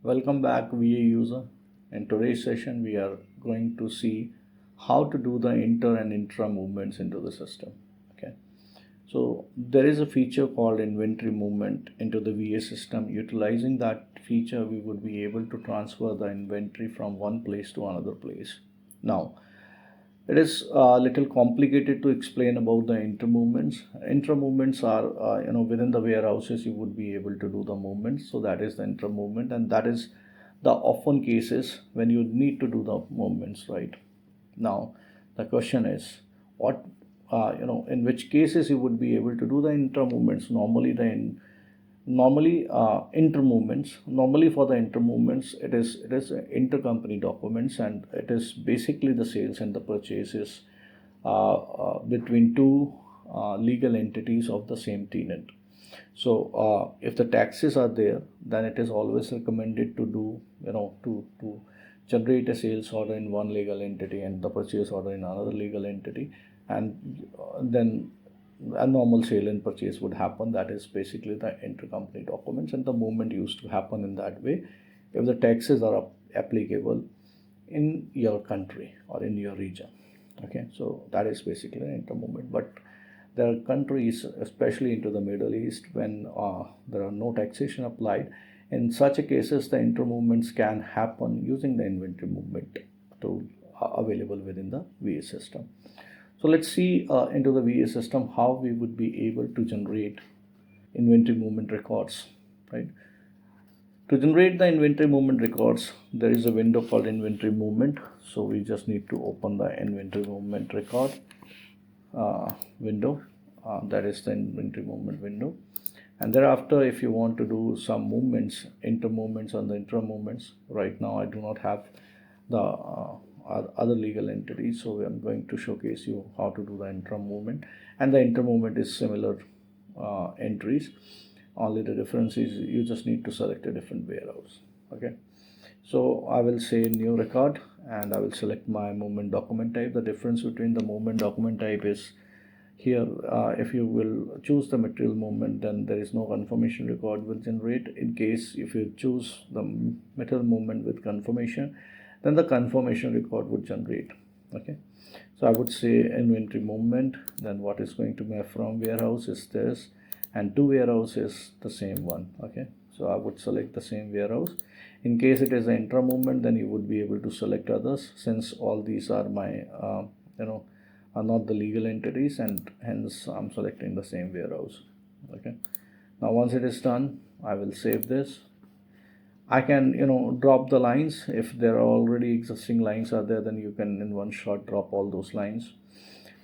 Welcome back, VA user. In today's session, we are going to see how to do the inter and intra movements into the system. Okay, so there is a feature called inventory movement into the VA system. Utilizing that feature, we would be able to transfer the inventory from one place to another place. Now, it is a little complicated to explain about the inter movements. Intra movements are, within the warehouses, you would be able to do the movements. So that is the intra movement, and that is the often cases when you need to do the movements, right? Now, the question is, what, in which cases you would be able to do the intra movements? Normally for the inter movements, it is intercompany documents, and it is basically the sales and the purchases between two legal entities of the same tenant. So if the taxes are there, then it is always recommended to do, to generate a sales order in one legal entity and the purchase order in another legal entity, and then a normal sale and purchase would happen. That is basically the intercompany documents, and the movement used to happen in that way if the taxes are applicable in your country or in your region. Okay, so that is basically an inter movement. But there are countries, especially into the Middle East, when there are no taxation applied. In such a cases, the inter movements can happen using the inventory movement tool available within the VA system. So let's see into the VA system how we would be able to generate inventory movement records, right? To generate the inventory movement records, there is a window called inventory movement. So we just need to open the inventory movement record window. That is the inventory movement window. And thereafter, if you want to do some movements, inter movements and the intra movements, right now I do not have the other legal entities, so I'm going to showcase you how to do the intra movement. And the inter movement is similar entries, only the difference is you just need to select a different warehouse. Okay, so I will say new record and I will select my movement document type. The difference between the movement document type is here, if you will choose the material movement, then there is no confirmation record will generate. In case if you choose the material movement with confirmation, then the confirmation record would generate. Okay, so I would say inventory movement, then what is going to be from warehouse is this, and to warehouse is the same one. Okay, so I would select the same warehouse. In case it is an intra movement, then you would be able to select others, since all these are my are not the legal entities, and hence I'm selecting the same warehouse. Okay, now once it is done, I will save this. I can drop the lines. If there are already existing lines are there, then you can in one shot drop all those lines.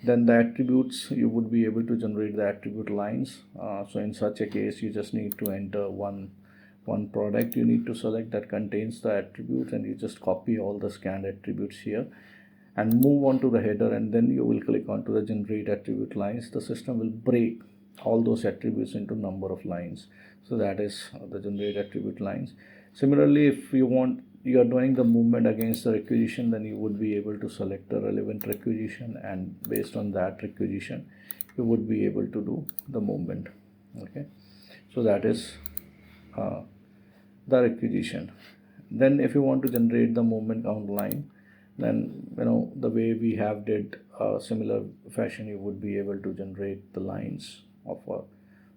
Then the attributes, you would be able to generate the attribute lines. So in such a case, you just need to enter one product you need to select that contains the attributes, and you just copy all the scanned attributes here and move on to the header, and then you will click on to the generate attribute lines. The system will break all those attributes into number of lines. So that is the generate attribute lines. Similarly, if you are doing the movement against the requisition, then you would be able to select the relevant requisition, and based on that requisition you would be able to do the movement. Okay, so that is the requisition. Then if you want to generate the movement count line, then the way we have did similar fashion, you would be able to generate the lines of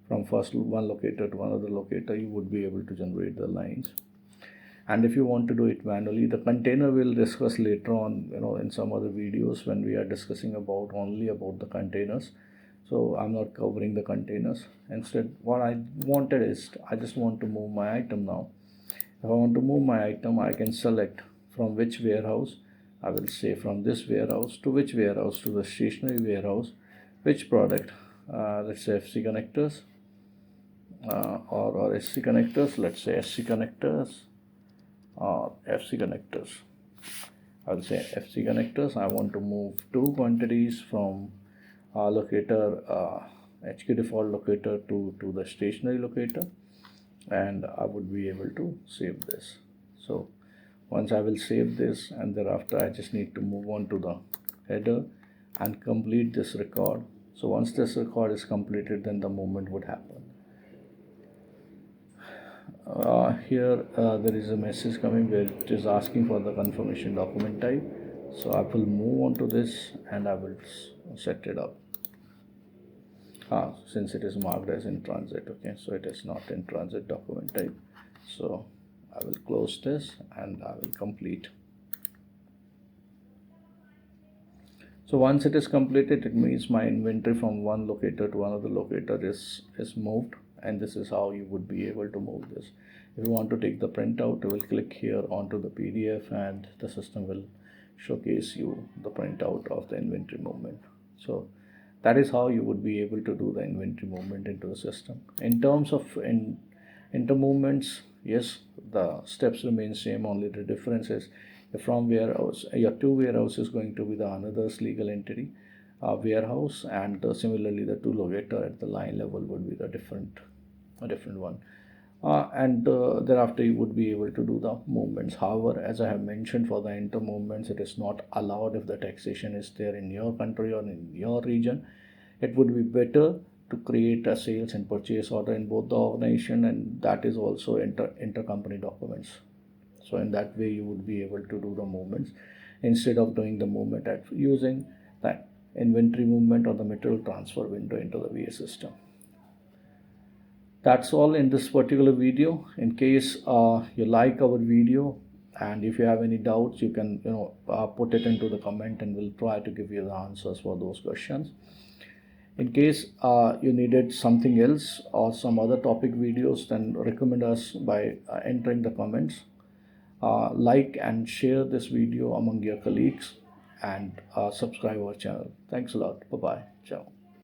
from first one locator to another locator. You would be able to generate the lines. And if you want to do it manually, the container we'll discuss later on, in some other videos when we are discussing about only about the containers. So I'm not covering the containers. Instead, what I wanted is I just want to move my item now. If I want to move my item, I can select from which warehouse. I will say from this warehouse to which warehouse, to the stationary warehouse, which product, let's say FC connectors, or SC connectors, let's say SC connectors or FC connectors. I will say FC connectors. I want to move two quantities from locator HQ default locator to the stationary locator, and I would be able to save this. So once I will save this, and thereafter I just need to move on to the header and complete this record. So once this record is completed, then the movement would happen. here there is a message coming where it is asking for the confirmation document type. So I will move on to this and I will set it up. Since it is marked as in transit, okay, so it is not in transit document type. So I will close this and I will complete. So once it is completed, it means my inventory from one locator to another locator is moved, and this is how you would be able to move this. If you want to take the printout, you will click here onto the PDF and the system will showcase you the printout of the inventory movement. So that is how you would be able to do the inventory movement into the system. In terms of inter movements, yes, the steps remain same, only the difference is from warehouse, your two warehouse is going to be the another's legal entity warehouse, and similarly the two locator at the line level would be the different one. And thereafter you would be able to do the movements. However, as I have mentioned, for the inter movements, it is not allowed if the taxation is there in your country or in your region. It would be better to create a sales and purchase order in both the organization, and that is also intercompany documents. So in that way you would be able to do the movements instead of doing the movement at using the inventory movement or the material transfer window into the VA system. That's all in this particular video. In case you like our video and if you have any doubts, you can put it into the comment and we'll try to give you the answers for those questions. In case you needed something else or some other topic videos, then recommend us by entering the comments. Like and share this video among your colleagues and subscribe our channel. Thanks a lot. Bye bye. Ciao.